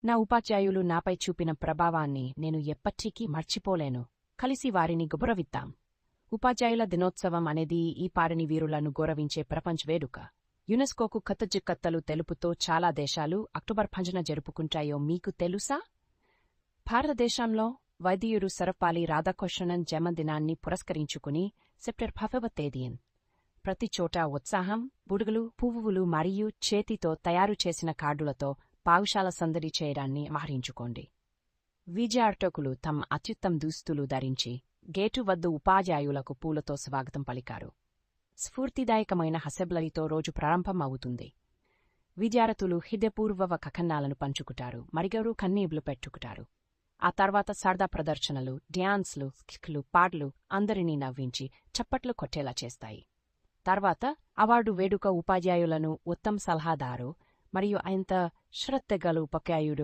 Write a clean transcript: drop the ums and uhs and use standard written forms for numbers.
నా ఉపాధ్యాయులు నాపై చూపిన ప్రభావాన్ని నేను ఎప్పటికీ మర్చిపోలేను. కలిసి వారిని గౌరవిద్దాం. ఉపాధ్యాయుల దినోత్సవం అనేది ఈ పారిని వీరులను గౌరవించే ప్రపంచ వేడుక. యునెస్కోకు కృతజ్ఞతలు తెలుపుతూ చాలా దేశాలు అక్టోబర్ 5న జరుపుకుంటాయో మీకు తెలుసా? భారతదేశంలో వైద్యుడు సర్వపల్లి రాధాకృష్ణన్ జన్మదినాన్ని పురస్కరించుకుని సెప్టెంబర్ 5వ తేదీన ప్రతి చోటా ఉత్సాహం, బుడగలు, పువ్వులు మరియు చేతితో తయారు చేసిన కార్డులతో పాఠశాల సందడి చేయడాన్ని ఆహరించుకోండి. విద్యార్థులు తమ అత్యుత్తమ దుస్తులు ధరించి గేటు వద్ద ఉపాధ్యాయులకు పూలతో స్వాగతం పలికారు. స్ఫూర్తిదాయకమైన అసెంబ్లీతో రోజు ప్రారంభం అవుతుంది. విద్యార్థులు హృదయపూర్వక కథనాలను పంచుకుంటారు, మరిగరు కన్నీళ్లు పెట్టుకుంటారు. ఆ తర్వాత సరదా ప్రదర్శనలు, డ్యాన్స్లు, స్కిట్లు, పాటలు అందరినీ నవ్వించి చప్పట్లు కొట్టేలా చేస్తాయి. తర్వాత అవార్డు వేడుక ఉపాధ్యాయులను ఉత్తమ సలహాదారు మరియు శ్రద్ధగల ఉపాధ్యాయుడు